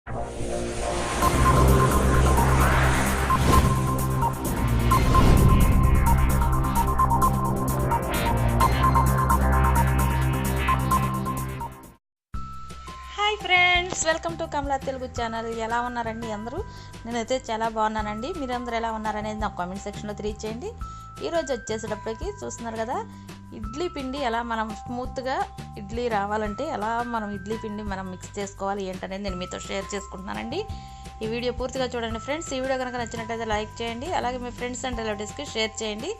Hi friends, welcome to Kamala Telugu channel. ఎలా ఉన్నారండి అందరూ? నేనైతే చాలా బాగున్నానండి. మీరందరూ ఎలా ఉన్నారనేది నాకు కామెంట్ సెక్షన్లో తెలియచేయండి. ఈరోజు వచ్చేసేటప్పటికి చూస్తున్నారు కదా, ఇడ్లీ పిండి ఎలా మనం స్మూత్గా ఇడ్లీ రావాలంటే ఎలా మనం ఇడ్లీ పిండి మనం మిక్స్ చేసుకోవాలి ఏంటనేది నేను మీతో షేర్ చేసుకుంటున్నానండి. ఈ వీడియో పూర్తిగా చూడండి ఫ్రెండ్స్. ఈ వీడియో కనుక నచ్చినట్టయితే లైక్ చేయండి, అలాగే మీ ఫ్రెండ్స్ అండ్ రిలేటివ్స్కి షేర్ చేయండి.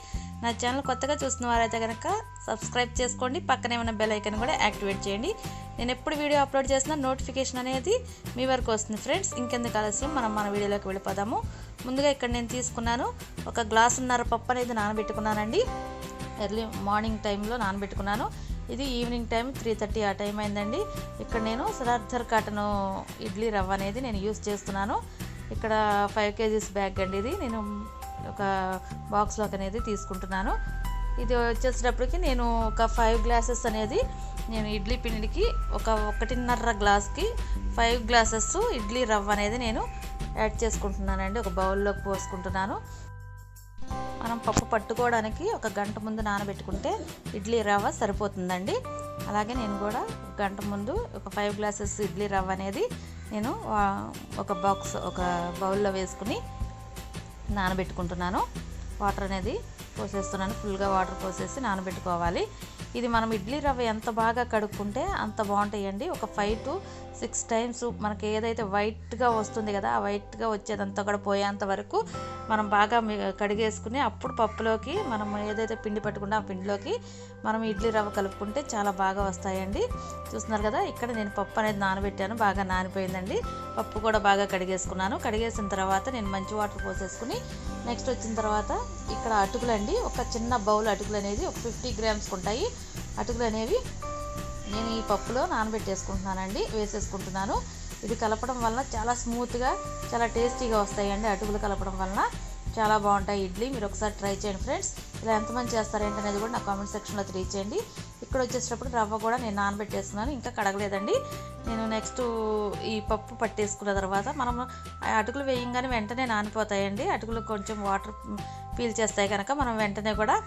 నా ఛానల్ కొత్తగా చూస్తున్న వారైతే కనుక సబ్స్క్రైబ్ చేసుకోండి, పక్కనే ఉన్న బెల్ ఐకాన్ కూడా యాక్టివేట్ చేయండి. నేను ఎప్పుడు వీడియో అప్లోడ్ చేసినా నోటిఫికేషన్ అనేది మీ వరకు వస్తుంది ఫ్రెండ్స్. ఇంకెందుకు ఆలస్యం, మనం మన వీడియోలోకి వెళ్ళిపోదాము. ముందుగా ఇక్కడ నేను తీసుకున్నాను 1 గ్లాసున్నర పప్పు అనేది నానబెట్టుకున్నానండి. ఎర్లీ మార్నింగ్ టైంలో నానబెట్టుకున్నాను. ఇది ఈవినింగ్ టైం 3:30 ఆ టైం అయిందండి. ఇక్కడ నేను సరార్థర్ కాటన్ ఇడ్లీ రవ్వ అనేది నేను యూస్ చేస్తున్నాను. ఇక్కడ 5 kgs బ్యాగ్ అండి. ఇది నేను ఒక బాక్స్లోకి అనేది తీసుకుంటున్నాను. ఇది వచ్చేసేటప్పటికి నేను ఒక 5 గ్లాసెస్ అనేది నేను ఇడ్లీ పిండికి 1.5 గ్లాస్కి 5 గ్లాసెస్ ఇడ్లీ రవ్వ అనేది నేను యాడ్ చేసుకుంటున్నానండి. ఒక బౌల్లోకి పోసుకుంటున్నాను. మనం పప్పు పట్టుకోవడానికి 1 గంట ముందు నానబెట్టుకుంటే ఇడ్లీ రవ్వ సరిపోతుందండి. అలాగే నేను కూడా 1 గంట ముందు ఒక 5 గ్లాసెస్ ఇడ్లీ రవ్వ అనేది నేను ఒక బౌల్లో వేసుకుని నానబెట్టుకుంటున్నాను. వాటర్ అనేది పోసేస్తున్నాను. ఫుల్గా వాటర్ పోసేసి నానబెట్టుకోవాలి. ఇది మనం ఇడ్లీ రవ్వ ఎంత బాగా కడుక్కుంటే అంత బాగుంటాయండి. ఒక 5 to 6 టైమ్స్ మనకి ఏదైతే వైట్గా వస్తుంది కదా, ఆ వైట్గా వచ్చేదంతా కూడా పోయేంత వరకు మనం బాగా కడిగేసుకుని అప్పుడు పప్పులోకి మనం ఏదైతే పిండి పట్టుకుంటే ఆ పిండిలోకి మనం ఇడ్లీ రవ్వ కలుపుకుంటే చాలా బాగా వస్తాయండి. చూస్తున్నారు కదా, ఇక్కడ నేను పప్పు అనేది నానబెట్టాను. బాగా నానిపోయిందండి. పప్పు కూడా బాగా కడిగేసుకున్నాను. కడిగేసిన తర్వాత నేను మంచి వాటర్ పోసేసుకుని నెక్స్ట్ వచ్చిన తర్వాత ఇక్కడ అటుకులు అండి, ఒక చిన్న బౌల్ అటుకులు అనేది ఒక 50 grams ఉంటాయి. అటుకులు అనేవి నేను ఈ పప్పులో నానబెట్టేసుకుంటున్నానండి, వేసేసుకుంటున్నాను. ఇది కలపడం వలన చాలా స్మూత్గా చాలా టేస్టీగా వస్తాయండి. అటుకులు కలపడం వలన చాలా బాగుంటాయి ఇడ్లీ. మీరు ఒకసారి ట్రై చేయండి ఫ్రెండ్స్. ఇలా ఎంతమంది చేస్తారేంటనేది కూడా నా కామెంట్ సెక్షన్లో తెలియచేయండి. ఇక్కడ వచ్చేటప్పుడు రవ్వ కూడా నేను నానబెట్టేస్తున్నాను, ఇంకా కడగలేదండి. నేను నెక్స్ట్ ఈ పప్పు పట్టేసుకున్న తర్వాత మనం అటుకులు వేయంగానే వెంటనే నానిపోతాయండి. అటుకులు కొంచెం వాటర్ పీల్చేస్తాయి కనుక మనం వెంటనే కూడా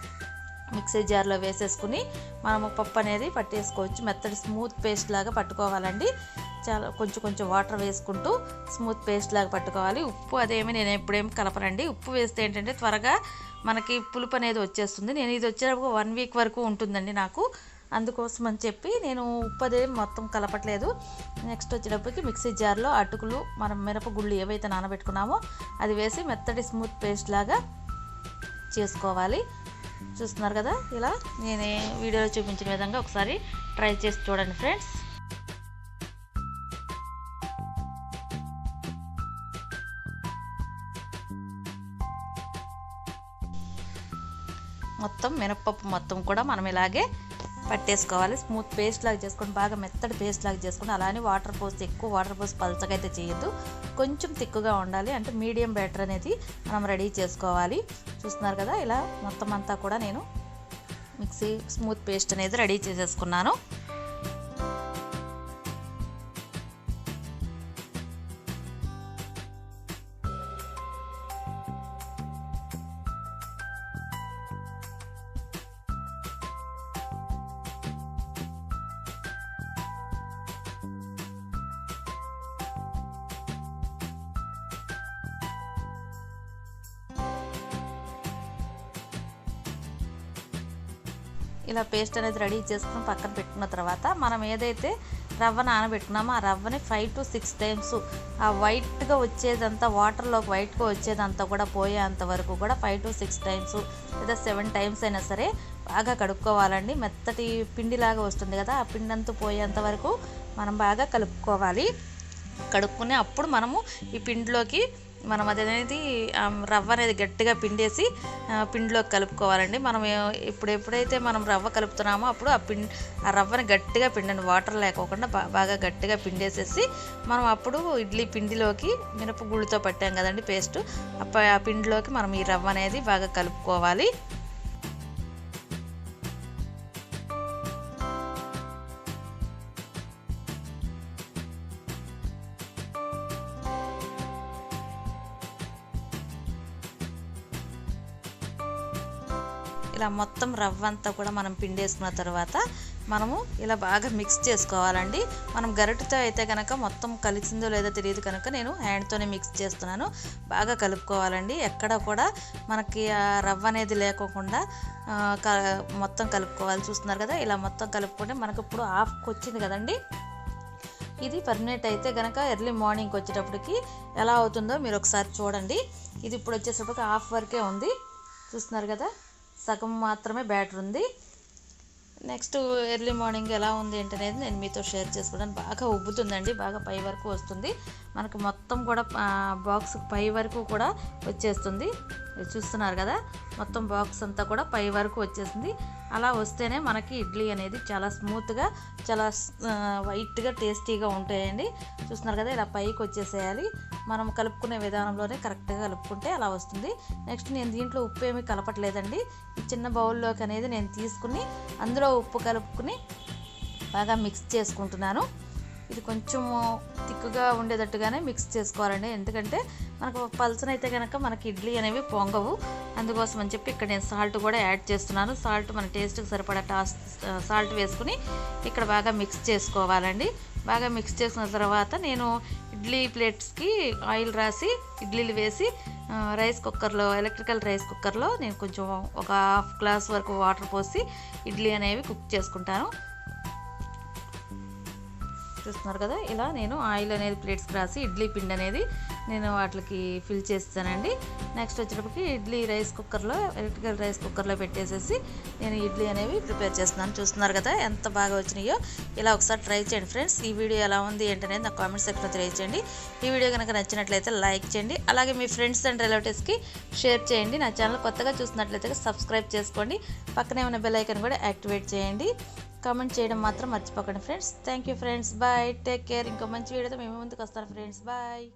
మిక్సీ జార్లో వేసేసుకుని మనము పప్పు అనేది పట్టేసుకోవచ్చు. మెత్తడి స్మూత్ పేస్ట్ లాగా పట్టుకోవాలండి. చాలా కొంచెం వాటర్ వేసుకుంటూ స్మూత్ పేస్ట్ లాగా పట్టుకోవాలి. ఉప్పు అదేమి నేను ఎప్పుడేమి కలపనండి. ఉప్పు వేస్తే ఏంటంటే త్వరగా మనకి పులుపు అనేది వచ్చేస్తుంది. నేను ఇది వచ్చేటప్పుడు 1 week వరకు ఉంటుందండి నాకు. అందుకోసం అని చెప్పి నేను ఉప్పు అదేమి మొత్తం కలపట్లేదు. నెక్స్ట్ వచ్చేటప్పటికి మిక్సీ జార్లో అటుకులు మనం మినపగుళ్ళు ఏవైతే నానబెట్టుకున్నామో అది వేసి మెత్తడి స్మూత్ పేస్ట్ లాగా చేసుకోవాలి. చూస్తున్నారు కదా, ఇలా నేను వీడియోలో చూపించిన విధంగా ఒకసారి ట్రై చేసి చూడండి ఫ్రెండ్స్. మొత్తం మినపప్పు మొత్తం కూడా మనం ఇలాగే పట్టేసుకోవాలి. స్మూత్ పేస్ట్ లాగా చేసుకొని బాగా మెత్తడి పేస్ట్ లాగా చేసుకొని అలానే వాటర్ పోసి ఎక్కువ వాటర్ పోసి పలచగా అయితే చేయొద్దు. కొంచెం తిక్కుగా ఉండాలి. అంటే మీడియం బ్యాటర్ అనేది మనం రెడీ చేసుకోవాలి. చూస్తున్నారు కదా, ఇలా మొత్తం అంతా కూడా నేను మిక్సీ స్మూత్ పేస్ట్ అనేది రెడీ చేసేసుకున్నాను. ఇలా పేస్ట్ అనేది రెడీ చేసుకుని పక్కన పెట్టుకున్న తర్వాత మనం ఏదైతే రవ్వ నానబెట్టుకున్నామో ఆ రవ్వని 5 to 6 టైమ్స్ ఆ వైట్గా వచ్చేదంతా వాటర్లోకి వైట్గా వచ్చేదంతా కూడా పోయేంత వరకు కూడా 5 to 6 టైమ్స్ లేదా 7 టైమ్స్ అయినా సరే బాగా కడుక్కోవాలండి. మెత్తటి పిండిలాగా వస్తుంది కదా, ఆ పిండి అంతా పోయేంత వరకు మనం బాగా కలుపుకోవాలి. కడుక్కుని అప్పుడు మనము ఈ పిండిలోకి మనం అదనేది రవ్వ అనేది గట్టిగా పిండేసి పిండిలోకి కలుపుకోవాలండి. మనం ఎప్పుడైతే మనం రవ్వ కలుపుతున్నామో అప్పుడు ఆ రవ్వని గట్టిగా పిండండి, వాటర్ లేకోకుండా బాగా గట్టిగా పిండేసేసి మనం అప్పుడు ఇడ్లీ పిండిలోకి మినపగుళ్ళతో పట్టాం కదండి పేస్ట్, ఆ పిండిలోకి మనం ఈ రవ్వ అనేది బాగా కలుపుకోవాలి. ఇలా మొత్తం రవ్వ అంతా కూడా మనం పిండేసుకున్న తర్వాత మనము ఇలా బాగా మిక్స్ చేసుకోవాలండి. మనం గరిటెతో అయితే కనుక మొత్తం కలిసిందో లేదో తెలియదు కనుక నేను హ్యాండ్తోనే మిక్స్ చేస్తున్నాను. బాగా కలుపుకోవాలండి. ఎక్కడ కూడా మనకి రవ్వ అనేది లేకోకుండా మొత్తం కలుపుకోవాలి. చూస్తున్నారు కదా, ఇలా మొత్తం కలుపుకుంటే మనకు ఇప్పుడు హాఫ్కి వచ్చింది కదండి. ఇది పర్మనెంట్ అయితే కనుక ఎర్లీ మార్నింగ్కి వచ్చేటప్పటికి ఎలా అవుతుందో మీరు ఒకసారి చూడండి. ఇది ఇప్పుడు వచ్చేటప్పటికి హాఫ్ వరకే ఉంది. చూస్తున్నారు కదా, సగం మాత్రమే బ్యాటర్ ఉంది. నెక్స్ట్ ఎర్లీ మార్నింగ్ ఎలా ఉంది ఏంటనేది నేను మీతో షేర్ చేసుకుంటాను. బాగా ఉబ్బుతుందండి, బాగా పై వరకు వస్తుంది. మనకు మొత్తం కూడా బాక్స్ పై వరకు కూడా వచ్చేస్తుంది. చూస్తున్నారు కదా, మొత్తం బాక్స్ అంతా కూడా పై వరకు వచ్చేసింది. అలా వస్తేనే మనకి ఇడ్లీ అనేది చాలా స్మూత్గా, చాలా వైట్గా, టేస్టీగా ఉంటాయండి. చూస్తున్నారు కదా, ఇలా పైకి వచ్చేసేయాలి. మనం కలుపుకునే విధానంలోనే కరెక్ట్గా కలుపుకుంటే అలా వస్తుంది. నెక్స్ట్ నేను దీంట్లో ఉప్పు ఏమీ కలపట్లేదండి. ఈ చిన్న బౌల్లోకి అనేది నేను తీసుకుని అందులో ఉప్పు కలుపుకుని బాగా మిక్స్ చేసుకుంటున్నాను. ఇది కొంచెం థిక్గా ఉండేటట్టుగానే మిక్స్ చేసుకోవాలండి. ఎందుకంటే మనకు పల్చనైతే కనుక మనకి ఇడ్లీ అనేవి పొంగవు. అందుకోసం అని చెప్పి ఇక్కడ నేను సాల్ట్ కూడా యాడ్ చేస్తున్నాను. సాల్ట్ మన టేస్ట్కి సరిపడా సాల్ట్ వేసుకుని ఇక్కడ బాగా మిక్స్ చేసుకోవాలండి. బాగా మిక్స్ చేసిన తర్వాత నేను ఇడ్లీ ప్లేట్స్కి ఆయిల్ రాసి ఇడ్లీలు వేసి రైస్ కుక్కర్లో, ఎలక్ట్రికల్ రైస్ కుక్కర్లో నేను కొంచెం ఒక హాఫ్ గ్లాస్ వరకు వాటర్ పోసి ఇడ్లీ అనేవి కుక్ చేసుకుంటాను. చూస్తున్నారు కదా, ఇలా నేను ఆయిల్ అనేది ప్లేట్స్కి రాసి ఇడ్లీ పిండి అనేది నేను వాటికి ఫిల్ చేస్తానండి. నెక్స్ట్ వచ్చేటప్పటికి ఇడ్లీ రైస్ కుక్కర్లో, ఎలక్ట్రికల్ రైస్ కుక్కర్లో పెట్టేసేసి నేను ఇడ్లీ అనేవి ప్రిపేర్ చేస్తున్నాను. చూస్తున్నారు కదా ఎంత బాగా వచ్చినాయో. ఇలా ఒకసారి ట్రై చేయండి ఫ్రెండ్స్. ఈ వీడియో ఎలా ఉంది ఏంటనేది నాకు కామెంట్ సెక్షన్లో తెలియజేయండి. ఈ వీడియో కనుక నచ్చినట్లయితే లైక్ చేయండి. అలాగే మీ ఫ్రెండ్స్ అండ్ రిలేటివ్స్కి షేర్ చేయండి. నా ఛానల్ కొత్తగా చూసినట్లయితే సబ్స్క్రైబ్ చేసుకోండి. పక్కనే ఉన్న బెల్ ఐకాన్ కూడా యాక్టివేట్ చేయండి. కామెంట్ చేయడం మాత్రం మర్చిపోకండి friends. Thank you friends. Bye, take care. ఇంకో మంచి వీడియోతో మేము ముందుకు వస్తాను ఫ్రెండ్స్. బాయ్.